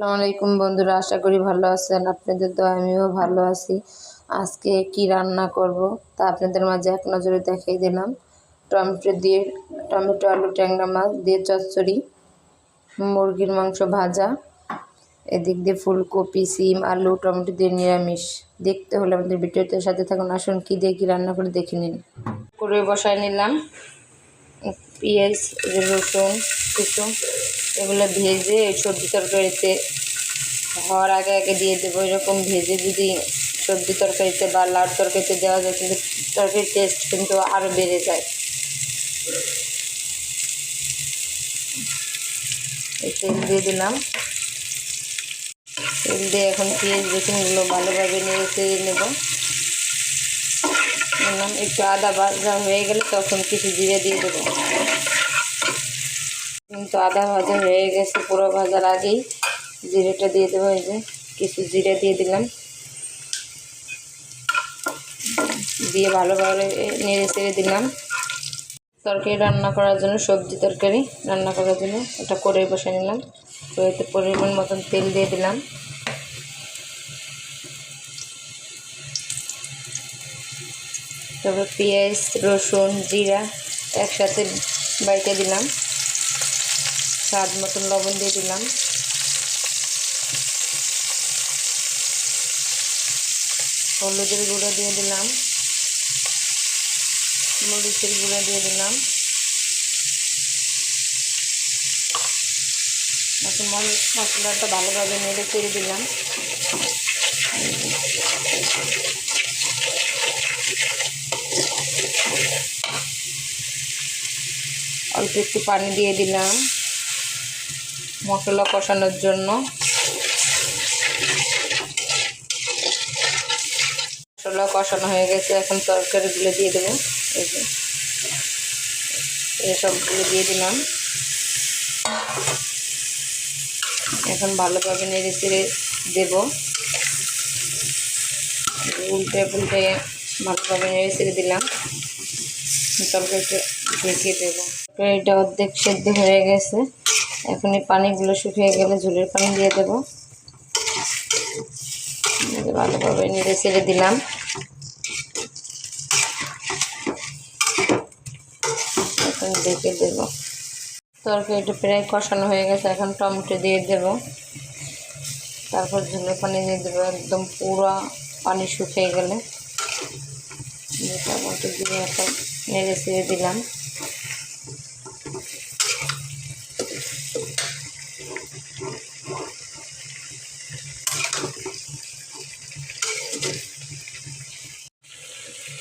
আসসালামু আলাইকুম বন্ধুরা, আশা করি ভালো আছেন। আপনাদের তো আমিও ভালো আছি। আজকে কি রান্না করব তা আপনাদের মাঝে এক নজরে দেখিয়ে দিলাম। টমেটো আলু ট্যাংরা মাছ দিয়ে চচ্চড়ি, মুরগির মাংস ভাজা, এদিক দিয়ে ফুলকপি সিম আলু টমেটো দিয়ে নিরামিষ। দেখতে হলে আমাদের ভিডিওতে সাথে থাকুন। আসুন কি দিয়ে কি রান্না করে দেখে নিন। করে বসায় নিলাম পেঁয়াজ রসুন কিছু, এগুলো ভেজে সবজি তরকারিতে হওয়ার আগে আগে দিয়ে দেবো। এরকম ভেজে যদি সবজি তরকারিতে বা লাউ তরকারিতে দেওয়া যায় কিন্তু তরকারির টেস্ট কিন্তু আরও বেড়ে যায়। এই তেল দিয়ে দিলাম। তেল দিয়ে এখন পেঁয়াজ রসুনগুলো ভালোভাবে নেড়ে চেড়ে নেব। একটু আদা ভাজা হয়ে গেলে তখন কিছু জিরে দিয়ে দেবো। কিন্তু আদা ভাজা হয়ে গেছে, পুরো ভাজার আগেই জিরেটা দিয়ে দেবো। এই যে কিছু জিরে দিয়ে দিলাম, দিয়ে ভালোভাবে নেড়ে চেড়ে দিলাম। তরকারি রান্না করার জন্য সবজি তরকারি রান্না করার জন্য একটা কড়াই বসে নিলাম। কড়াইতে পরিমাণ মতন তেল দিয়ে দিলাম। তারপর পেঁয়াজ রসুন জিরা একসাথে বাইটে দিলাম। স্বাদ মতন লবণ দিয়ে দিলাম। হলুদের গুঁড়ো দিয়ে দিলাম, মরিচের গুঁড়ো দিয়ে দিলাম। এখন মশলাটা ভালোভাবে নেড়ে চেড়ে দিলাম। অল্প একটু পানি দিয়ে দিলাম মশলা কষানোর জন্য। মশলা কষানো হয়ে গেছে, এখন তরকারিগুলো দিয়ে দেবো। এই সবগুলো দিয়ে দিলাম। এখন ভালোভাবে নেড়ে চেড়ে দেবো। উল্টে পুল্টে ভালোভাবে নেড়ে চেড়ে দিলাম। তরকারিটা ঢেকে দেবো। তরকারিটা অর্ধেক সেদ্ধ হয়ে গেছে। এখন এই পানিগুলো শুকিয়ে গেলে ঝোলের পানি দিয়ে দেবো। ভালোভাবে নেড়ে চেড়ে দিলাম। এখন ঢেকে দেবো। তরকারিটা প্রায় কষানো হয়ে গেছে, এখন টমেটো দিয়ে দেবো। তারপর ঝোলের পানি দিয়ে দেবো একদম পুরো পানি শুকিয়ে গেলে। টমেটো দিয়ে এখন নেড়ে চেড়ে দিলাম।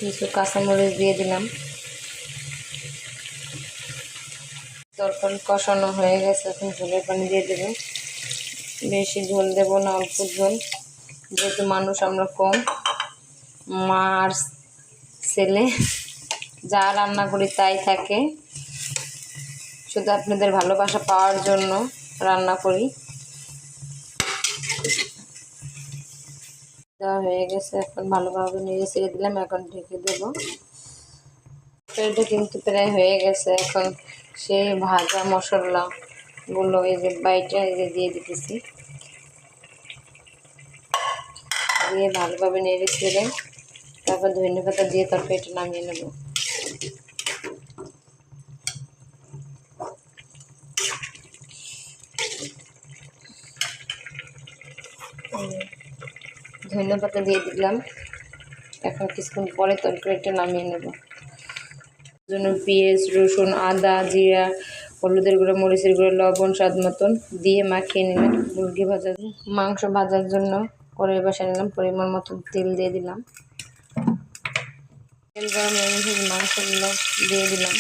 কিছু কাঁচামরিচ দিয়ে দিলাম। তরকারি কষানো হয়ে গেছে, এখন ঝোলের পানি দিয়ে দেবো। বেশি ঝোল দেবো না, অল্প ঝোল, যেহেতু মানুষ আমরা কম। মা আর ছেলে যা রান্না করি তাই থাকে, শুধু আপনাদের ভালোবাসা পাওয়ার জন্য রান্না করি। দেওয়া হয়ে গেছে, এখন ভালোভাবে নেড়ে ছেড়ে দিলাম। এখন ঢেকে দেবো। এটা কিন্তু প্রায় হয়ে গেছে। এখন সেই ভাজা মশলাগুলো এই যে বাইটা এই যে দিয়ে দিতেছি, দিয়ে ভালোভাবে নেড়ে ছেড়ে তারপর ধনেপাতা দিয়ে তরকারিটা নামিয়ে নেব। ধনেপাতা দিয়ে দিলাম। এখন কিছুক্ষণ পরে তরকারিটা নামিয়ে নেব। জন্য পেঁয়াজ রসুন আদা জিরা হলুদের গুঁড়ো মরিচের গুঁড়ো লবণ স্বাদ মতন দিয়ে মাখিয়ে নিলাম। মুরগি ভাজার মাংস ভাজার জন্য কড়াই বসাই নিলাম। পরিমাণ মতন তেল দিয়ে দিলাম। তেল গরম হয়ে গেছে, মাংসগুলো দিয়ে দিলাম।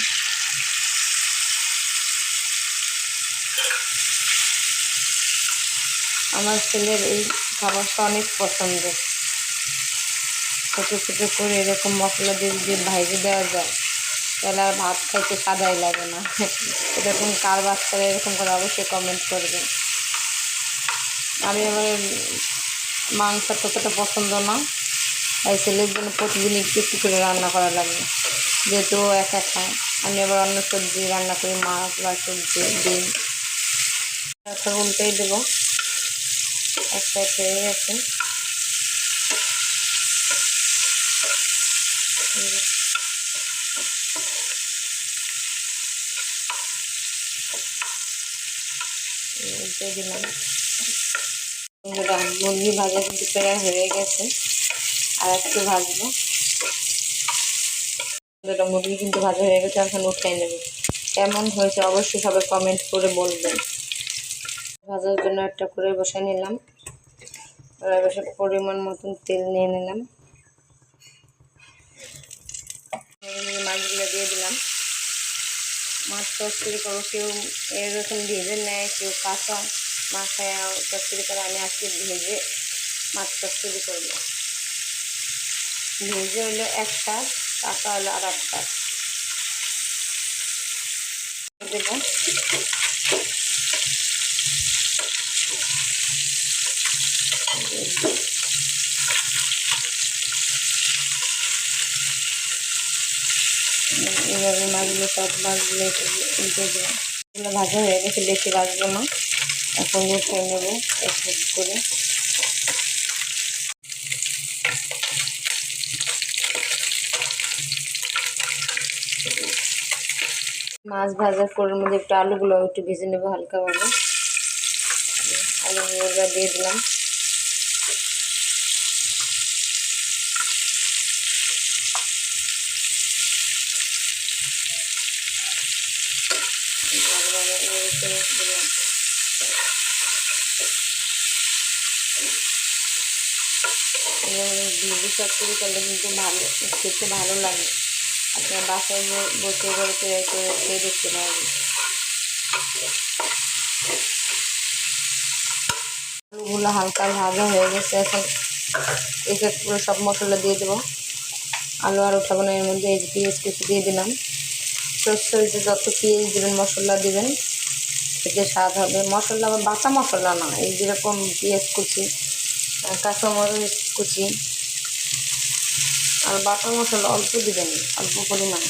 আমার ছেলের এই খাবারটা অনেক পছন্দ। ছোটো ছোটো করে এরকম মশলা দিয়ে যদি ভাইজে দেওয়া যায় তাহলে আর ভাত খাইতে সাদাই লাগে না। এরকম কার বাচ্চারা এরকম করে অবশ্যই কমেন্ট করবেন। আমি আবার মাংস ততটা পছন্দ না, তাই ছেলের জন্য প্রতিদিন একটু একটু করে রান্না করা লাগে, যেহেতু ও একা খায়। আমি আবার অন্য সবজি রান্না করি, মাছ বা সবজি ডিম। এখন উল্টেই দেবো। এক সাইড হয়ে গেছে। দিলাম মুরগি ভাজা কিন্তু প্রায় হয়ে গেছে, আর একটু ভাজবো। মুরগি কিন্তু ভাজা হয়ে গেছে, এখন উঠাই নেব। কেমন হয়েছে অবশ্যই সবাই কমেন্ট করে বলবেন। ভাজার জন্য একটা করে বসে নিলাম, বসে পরিমাণ মতন তেল নিয়ে নিলাম, মাছগুলো দিয়ে দিলাম। মাছ তরকারি করো, কেউ এরকম ভেজে নেয়, কেউ কাঁচা মাখায় তরকারি করে। আমি আজকে ভেজে মাছ তরকারি করবো। ভেজে হলো এক শাক, কাঁচা হলো আর এক শাক দেবো। এইভাবে মাছগুলো সব মাছগুলো উল্টে দেবো। এগুলো ভাজা হয়ে গেছে, বেশি ভাজবো না, এখন উঠে নেবো এক এক করে। মাছ ভাজার পরের মধ্যে একটু আলুগুলো একটু ভেজে নেবো হালকাভাবে। আলুগুলো দিয়ে দিলাম। ভালোভাবে দিলাম। ভিজি চচ্চড়ি করলে কিন্তু ভালো খেতে ভালো লাগে। আপনার বাসায় বসে করে তৈরি করে খেয়ে দেখতে পারবেন। আলুগুলো হালকা ভাজা হয়ে গেছে, এখন এক এক করে সব মশলা দিয়ে দেবো। আলু আর উঠাবো না, এর মধ্যে এই পেঁয়াজ কুচি দিয়ে দিলাম। সরষে যত পেঁয়াজ দেবেন মশলা দেবেন খেতে স্বাদ হবে। মশলা আবার বাটা মশলা না, এই যেরকম পেঁয়াজ কুচি, কাঁচামরিচ কুচি আর বাটা মশলা অল্প দিবেন, অল্প পরিমাণে।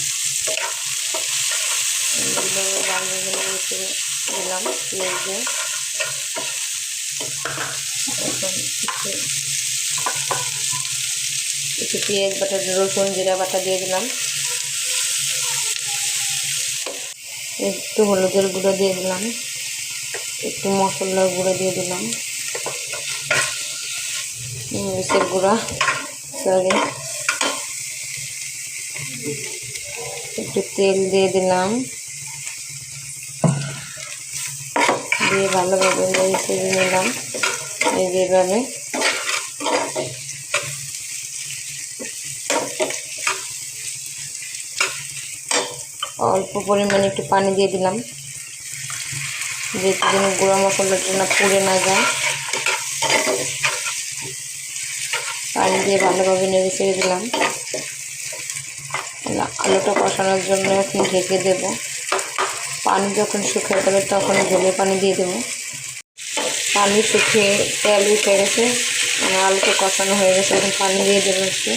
দিলাম পেঁয়াজ দিয়ে। এখন একটু পেঁয়াজ বাটা, রসুন জিরা বাটা দিয়ে দিলাম। একটু হলুদের গুঁড়ো দিয়ে দিলাম, একটু মশলার গুঁড়ো দিয়ে দিলাম, মরিচের গুঁড়া, সরি, একটু তেল দিয়ে দিলাম, দিয়ে ভালোভাবে নেড়ে নিলাম। এই যেভাবে অল্প পরিমাণে একটু পানি দিয়ে দিলাম, যেহেতু যেন গুঁড়া মশলাটা না পুড়ে না যায়। পানি দিয়ে ভালোভাবে নেড়ে ছেড়ে দিলাম। আলুটা কষানোর জন্য এখন ঢেকে দেব। পানি যখন শুকিয়ে যাবে তখন ঝোলের পানি দিয়ে দেবো। পানি শুকিয়ে তেল উঠে গেছে, মানে আলুটা কষানো হয়ে গেছে, এখন পানি দিয়ে দেবো একটু।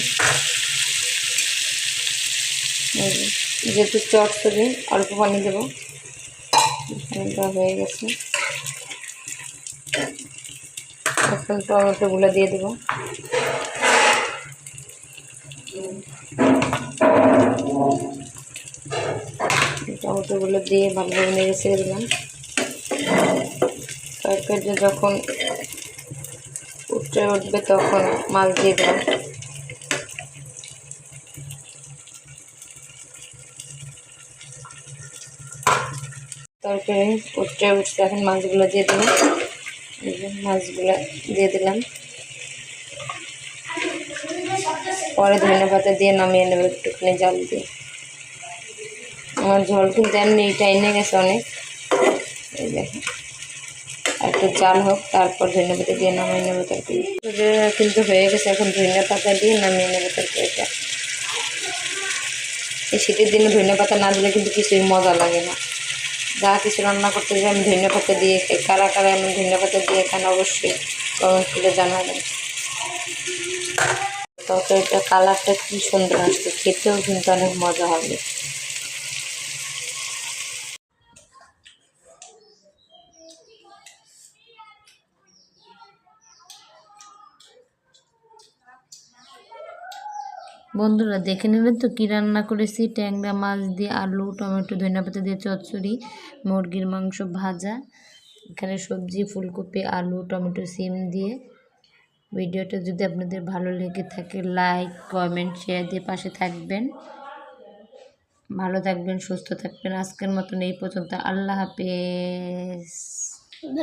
যেহেতু চচ্চড়ি অল্প পানি দেবো। পানিটা হয়ে গেছে, এখন টমেটোগুলো দিয়ে দেবো। টমেটোগুলো দিয়ে ভালোভাবে নেড়ে ছেড়ে দিলাম। তরকারিটা যখন উঠবে তখন মাছ দিয়ে দিলাম। তরকারি উঠছে, এখন মাছগুলো দিয়ে দিলাম। মাছগুলো দিয়ে দিলাম, পরে ধনে পাতা দিয়ে নামিয়ে নেবো একটুখানি জল দিয়ে। আমার ঝোল কিন্তু এমনি টাইনে গেছে অনেক, এই দেখেন। একটু জাল হোক, তারপর ধনে পাতা দিয়ে নামিয়ে নেবো তরকারি। কিন্তু হয়ে গেছে, এখন ধনে পাতা দিয়ে নামিয়ে নেবো তরকারিটা। এই শীতের দিনে ধনে পাতা না দিলে কিন্তু কিছুই মজা লাগে না। যা কিছু রান্না করতে গেলে আমি ধনে পাতা দিয়ে খাই। কারা কারা আমি ধনে পাতা দিয়ে খান অবশ্যই কমেন্ট করে জানাবেন। তরকারিটা কালারটা কি সুন্দর আসছে, খেতেও কিন্তু অনেক মজা হবে। বন্ধুরা দেখে নেবেন তো কী রান্না করেছি। ট্যাংরা মাছ দিয়ে আলু টমেটো ধনিয়াপাতা দিয়ে চচ্চড়ি, মুরগির মাংস ভাজা, এখানে সবজি ফুলকপি আলু টমেটো সিম দিয়ে। ভিডিওটা যদি আপনাদের ভালো লেগে থাকে লাইক কমেন্ট শেয়ার দিয়ে পাশে থাকবেন। ভালো থাকবেন সুস্থ থাকবেন। আজকের মতন এই পর্যন্ত। আল্লাহ হাফেজ।